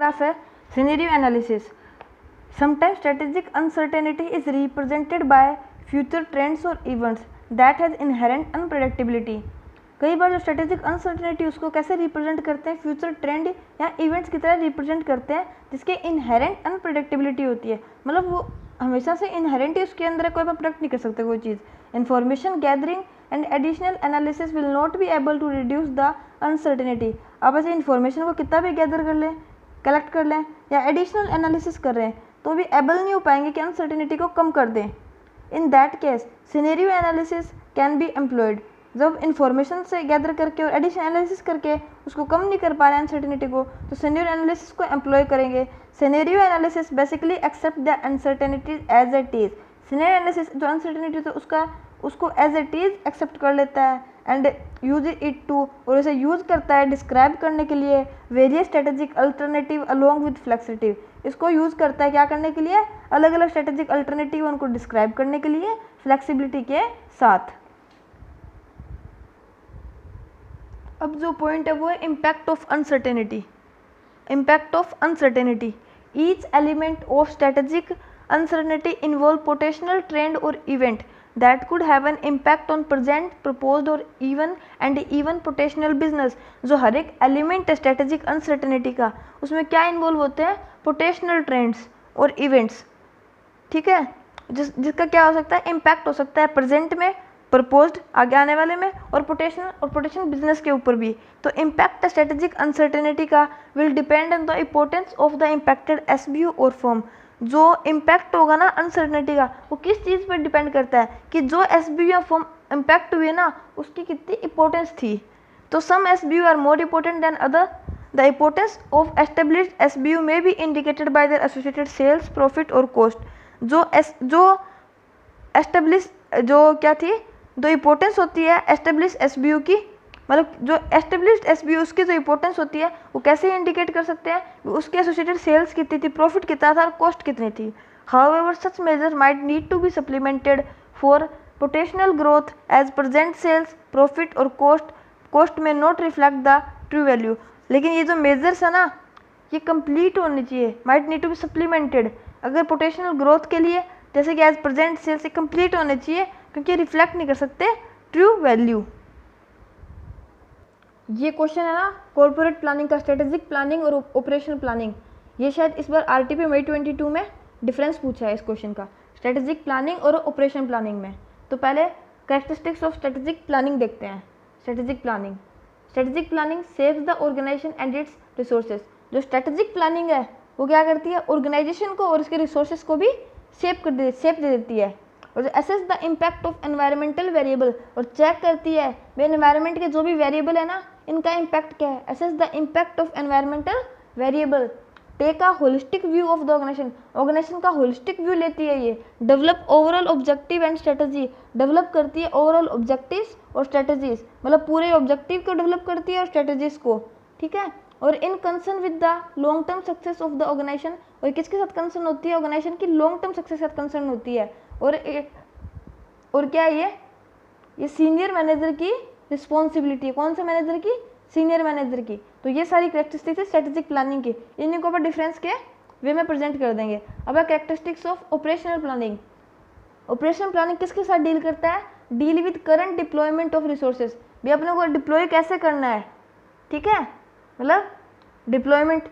Paragraph है scenario analysis. Sometimes strategic uncertainty is represented by future trends और events that has inherent unpredictability. कई बार जो strategic uncertainty उसको कैसे रिप्रेजेंट करते हैं, फ्यूचर ट्रेंड या इवेंट्स की तरह रिप्रेजेंट करते हैं जिसके इनहेरेंट अनप्रेडिक्टेबिलिटी होती है। मतलब वो हमेशा से इनहेरेंट ही उसके अंदर है, कोई प्रोडक्ट नहीं कर सकते कोई चीज़। Information gathering and additional analysis will not be able to reduce the uncertainty. आप ऐसे इन्फॉर्मेशन को कितना भी गैदर कर लें, कलेक्ट कर लें या एडिशनल एनालिसिस कर रहे हैं तो भी एबल नहीं हो पाएंगे कि अनसर्टेनिटी को कम कर दें। In that case scenario analysis can be employed. जब इन्फॉर्मेशन से गैदर करके और एडिशनल एनालिसिस करके उसको कम नहीं कर पा रहे हैं अनसर्टेनिटी को, तो सिनेरियो एनालिसिस को एम्प्लॉय करेंगे। Scenario analysis basically accept the uncertainty as it is. Scenario analysis जो अनसर्टेनिटी तो उसको एज इट इज एक्सेप्ट कर लेता है एंड यूज इट टू, और इसे यूज करता है डिस्क्राइब करने के लिए various strategic alternative along with flexibility. इसको यूज करता है क्या करने के लिए, अलग अलग स्ट्रेटेजिक अल्टरनेटिव उनको डिस्क्राइब करने के लिए फ्लेक्सिबिलिटी के साथ। अब जो पॉइंट है वो है impact of uncertainty. Impact of uncertainty, each element of strategic uncertainty involve potential trend और event that could have an impact on present proposed or even potential business। जो हर एक एलिमेंट है स्ट्रेटेजिक अनसर्टेनिटी का, उसमें क्या इन्वॉल्व होते हैं, potential trends और इवेंट्स। ठीक है, जिसका क्या हो सकता है, इम्पैक्ट हो सकता है प्रेजेंट में, प्रपोज्ड आगे आने वाले में, और पोटेंशियल बिजनेस के ऊपर भी। तो इम्पैक्ट स्ट्रेटेजिक अनसर्टेनिटी का will depend on the importance of the impacted SBU और फर्म। जो इम्पैक्ट होगा ना अनसर्टेनिटी का, वो किस चीज़ पर डिपेंड करता है कि जो एसबीयू या फर्म इम्पैक्ट हुई है ना उसकी कितनी इंपॉर्टेंस थी। तो some SBU are more important than other. The importance of established SBU may be indicated by their associated sales, profit और कॉस्ट। जो एस्टेब्लिश जो क्या थी, जो इम्पोर्टेंस होती है एस्टेब्लिश एसबीयू की, मतलब जो एस्टेब्लिश्ड एसबीयू उसकी जो इंपॉर्टेंस होती है वो कैसे इंडिकेट कर सकते हैं, उसके एसोसिएटेड सेल्स कितनी थी, प्रॉफिट कितना था और कॉस्ट कितनी थी। However such measure might need to be supplemented for potential growth as present sales, profit और कॉस्ट में not reflect the true value. लेकिन ये जो मेजर्स है ना ये कंप्लीट होनी चाहिए, might need to be supplemented. अगर पोटेंशियल ग्रोथ के लिए जैसे कि एज प्रेजेंट सेल्स कंप्लीट होने चाहिए, क्योंकि रिफ्लेक्ट नहीं कर सकते ट्रू वैल्यू। ये क्वेश्चन है ना कॉर्पोरेट प्लानिंग का, स्ट्रेटेजिक प्लानिंग और ऑपरेशनल प्लानिंग। ये शायद इस बार आरटीपी मई 22 में डिफरेंस पूछा है इस क्वेश्चन का, स्ट्रेटेजिक प्लानिंग और ऑपरेशन प्लानिंग में। तो पहले कैरेक्टरिस्टिक्स ऑफ स्ट्रेटेजिक प्लानिंग देखते हैं। Strategic planning saves the organisation and its resources. जो स्ट्रेटेजिक प्लानिंग है वो क्या करती है, ऑर्गेनाइजेशन को और इसके रिसोर्सेज को भी सेव दे देती है। और जो assess the impact of environmental variable, और चेक करती है वे एनवायरमेंट के जो भी वेरिएबल है ना इनका इम्पैक्ट क्या है। Assess the impact of environmental variable, take a holistic view of the organisation का होलिस्टिक व्यू लेती है ये। Develop overall objective and strategy, develop करती है ओवरऑल ऑब्जेक्टिव्स और स्ट्रेटजीज, मतलब पूरे ऑब्जेक्टिव को डेवलप करती है और स्ट्रेटजीज को। ठीक है, और in concern with the long term success of the organisation, और किसके साथ कंसर्न होती है, ऑर्गेनाइजेशन की लॉन्ग टर्म सक्सेस के साथ कंसर्न होती है। और क्या है ये सीनियर मैनेजर की रिस्पॉन्सिबिलिटी है। कौन से मैनेजर की, सीनियर मैनेजर की। तो ये सारी कैरेक्टरिस्टिक्स है स्ट्रेटेजिक प्लानिंग की, इन्हीं को अपन डिफरेंस के वे में प्रेजेंट कर देंगे। अब characteristics of operational planning. Operational planning किसके साथ डील करता है, deal with current deployment of resources. भी अपने को डिप्लॉय कैसे करना है, ठीक है, मतलब डिप्लॉयमेंट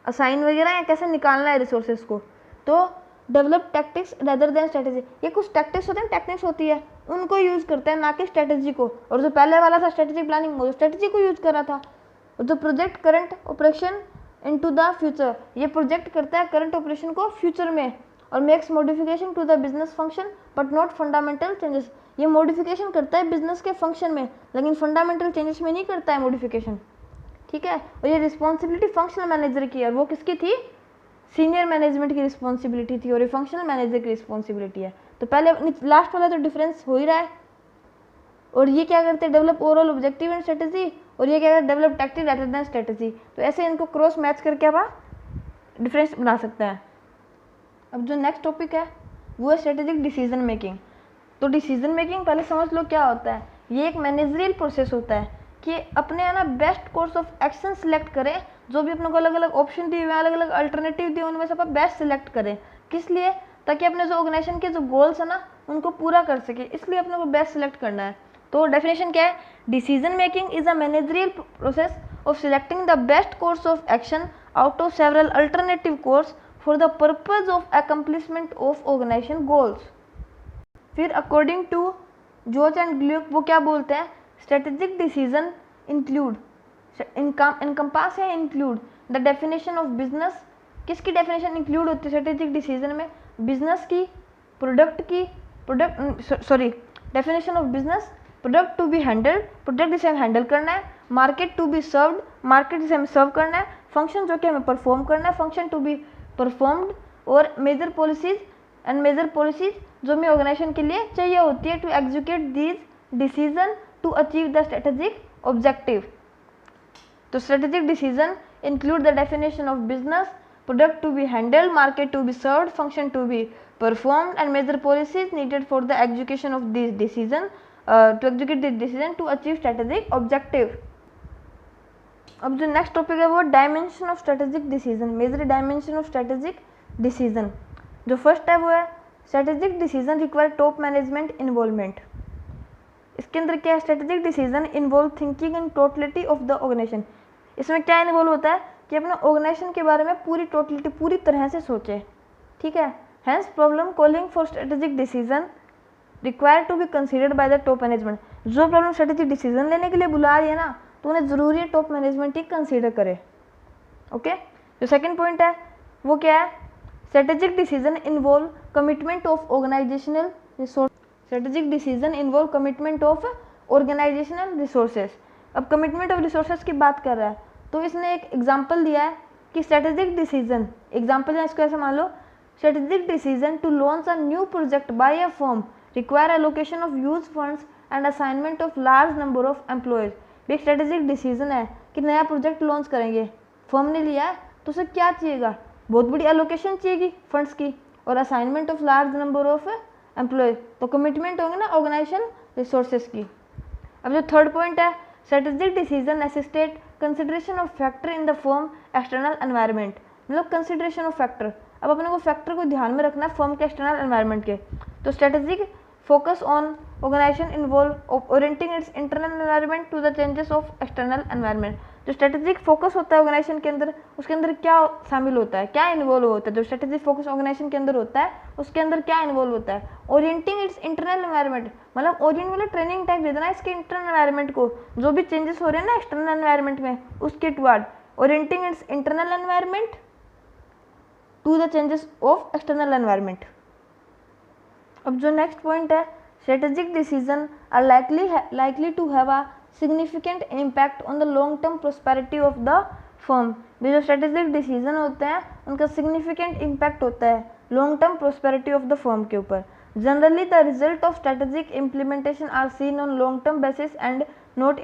असाइन वगैरह या कैसे निकालना है रिसोर्सेज को। तो develop tactics rather than strategy, ये कुछ टैक्टिक्स होते हैं, टेक्निक्स होती है उनको यूज़ करते हैं ना कि स्ट्रेटेजी को। और जो पहले वाला था स्ट्रेटेजिक प्लानिंग वो स्ट्रेटेजी को यूज़ कर रहा था। और जो project current operation into the future, ये प्रोजेक्ट करता है करंट ऑपरेशन को फ्यूचर में, और makes modification to the business function but not fundamental changes. ये मॉडिफिकेशन करता है बिजनेस के फंक्शन में लेकिन फंडामेंटल चेंजेस में नहीं करता है मॉडिफिकेशन। ठीक है, और ये रिस्पॉन्सिबिलिटी फंक्शनल मैनेजर की है, और वो किसकी थी, सीनियर मैनेजमेंट की रिस्पॉन्सिबिलिटी थी, और ये फंक्शनल मैनेजर की रिस्पॉन्सिबिलिटी है। तो पहले लास्ट वाला तो डिफरेंस हो ही रहा है। और ये क्या करते हैं, develop overall objective and strategy, और ये क्या करते हैं, develop tactic rather than strategy. तो ऐसे इनको क्रॉस मैच करके आप डिफरेंस बना सकते हैं। अब जो नेक्स्ट टॉपिक है वो है स्ट्रेटेजिक डिसीजन मेकिंग। तो डिसीजन मेकिंग पहले समझ लो क्या होता है। ये एक मैनेजरियल प्रोसेस होता है कि अपने है ना best course of action select करें जो भी अपने को अलग अलग ऑप्शन दिए हुए हैं, अलग अलग अल्टरनेटिव दिए, उनमें से अपन बेस्ट सिलेक्ट करें। किस लिए? ताकि अपने जो ऑर्गेनाइजेशन के जो गोल्स है ना उनको पूरा कर सके, इसलिए अपने को बेस्ट सिलेक्ट करना है। तो डेफिनेशन क्या है? Decision making is a managerial process of selecting the best course of action out of several alternative course for the purpose of accomplishment of organization goals. फिर according to George and Gluck वो क्या बोलते हैं? Strategic decision include encompass है include the definition of business. किसकी definition include होती है strategic decision में? बिजनेस की, प्रोडक्ट की, definition of business, product to be handled, product जिसे हमें हैंडल करना है, market to be served, market जिसे हमें सर्व करना है, फंक्शन जो कि हमें परफॉर्म करना है, फंक्शन टू बी परफॉर्म्ड, और major policies and major policies जो हमें ऑर्गेनाइजेशन के लिए चाहिए होती है to execute these decision to achieve the strategic objective. तो strategic decision include the definition of business, product to be handled, market to be served, function to be performed and major policies needed for the execution of this decision to execute this decision to achieve strategic objective. अब जो next topic है वो dimension of strategic decision, major dimension of strategic decision. जो first है वो है strategic decision require top management involvement. इसके अंदर क्या है? Strategic decision involve thinking in totality of the organisation. इसमें क्या इन्वॉल्व होता है कि अपने ऑर्गेनाइजेशन के बारे में पूरी टोटलिटी, पूरी तरह से सोचे, ठीक है। Hence problem calling for strategic decision require to be considered by the top management. जो प्रॉब्लम स्ट्रेटेजिक डिसीजन लेने के लिए बुला रही है ना, तो उन्हें ज़रूरी है टॉप मैनेजमेंट ही कंसिडर करे। ओके, जो सेकंड पॉइंट है वो क्या है? Strategic decision involve commitment of organisational resource. Strategic decision involve commitment of organisational resources. अब कमिटमेंट ऑफ रिसोर्सेज की बात कर रहा है, तो इसने एक एग्जांपल दिया है कि स्ट्रेटेजिक डिसीजन, एग्जांपल है इसको ऐसे मान लो, strategic decision to launch a new project by a firm require allocation of use funds and assignment of large number of employees. एक स्ट्रेटेजिक डिसीजन है कि नया प्रोजेक्ट लॉन्च करेंगे, फर्म ने लिया है, तो उसे क्या चाहिएगा? बहुत बड़ी एलोकेशन चाहिएगी फंड्स की, और assignment of large number of employees, तो कमिटमेंट होंगे ना ऑर्गेनाइजेशन रिसोर्सेज की। अब जो थर्ड पॉइंट है strategic decision assisted consideration of factor in the firm external environment. मतलब कंसिडरेशन ऑफ फैक्टर, अब अपने को फैक्टर को ध्यान में रखना है फर्म के एक्सटर्नल एनवायरनमेंट के। तो strategic focus on organisation involve orienting its internal environment to the changes of external environment. जो स्ट्रेटेजिक फोकस होता है ऑर्गेनाइजेशन के अंदर, उसके अंदर क्या शामिल होता है, क्या इन्वॉल्व होता है? जो स्ट्रेटेजिक फोकस ऑर्गेनाइजेशन के अंदर होता है उसके अंदर क्या इन्वॉल्व होता है? ओरिएंटिंग इट्स इंटरनल एनवायरनमेंट, मतलब ओरिएंट वाला ट्रेनिंग टाइप दे देना इसके इंटरनल एनवायरनमेंट को, जो भी चेंजेस हो रहे हैं ना एक्सटर्नल एनवायरनमेंट में उसके toward orienting its internal environment to the changes of external environment. अब जो नेक्स्ट पॉइंट है strategic decision are likely to have a significant impact on the long term prosperity of the firm. जो strategic decision होते हैं उनका significant impact होता है long term prosperity of the firm के ऊपर। Generally the result of strategic implementation are seen on long term basis and not,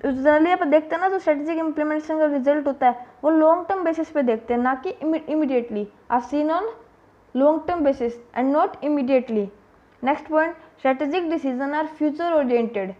generally आप देखते हैं ना जो स्ट्रेटेजिक इम्प्लीमेंटेशन का रिजल्ट होता है वो लॉन्ग टर्म बेसिस पे देखते हैं, ना कि immediately. Are seen on long term basis and not immediately. Next point strategic decision are future oriented.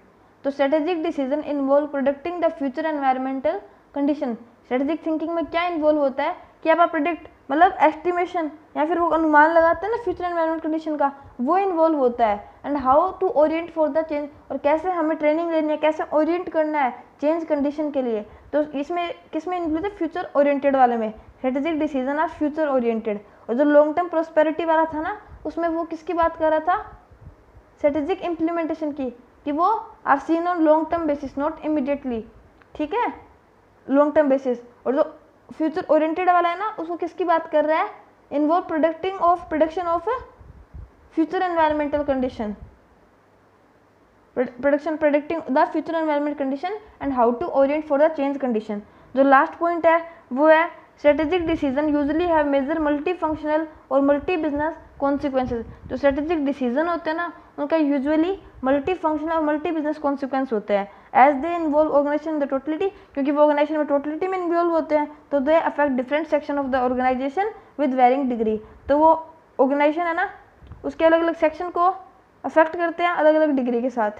तो strategic decision involve predicting the future environmental condition. Strategic thinking में क्या इन्वॉल्व होता है कि आप प्रोडिक्ट, मतलब एस्टिमेशन या फिर वो अनुमान लगाते हैं ना फ्यूचर एनवायरमेंट कंडीशन का, वो इन्वॉल्व होता है। And how to orient for the change, और कैसे हमें ट्रेनिंग लेनी है, कैसे ओरिएंट करना है चेंज कंडीशन के लिए। तो इसमें किसमें इंक्लूड है? फ्यूचर ओरिएंटेड वाले में strategic decision are future oriented. और जो लॉन्ग टर्म प्रोस्पेरिटी वाला था ना उसमें वो किसकी बात कर रहा था? स्ट्रेटेजिक इम्प्लीमेंटेशन की, कि वो are seen on long term basis not immediately, ठीक है, लॉन्ग टर्म बेसिस। और जो फ्यूचर ओरिएंटेड वाला है ना उसको किसकी बात कर रहा है? Involve production of future environmental condition, predicting the future environment condition and how to orient for the change condition. जो लास्ट पॉइंट है वो है strategic decision usually have major multi functional और मल्टी बिजनेस कॉन्सिक्वेंसेज। जो strategic decision होते हैं ना उनका यूजुअली मल्टी फंक्शनल और मल्टी बिजनेस कॉन्सिक्वेंस होते हैं as they involve organisation the totality, क्योंकि वो ऑर्गेनाइजेशन में टोटलिटी में इन्वॉल्व होते हैं, तो they affect different section of the organisation with varying degree. तो वो ऑर्गेनाइजेशन है ना उसके अलग अलग सेक्शन को अफेक्ट करते हैं अलग अलग डिग्री के साथ।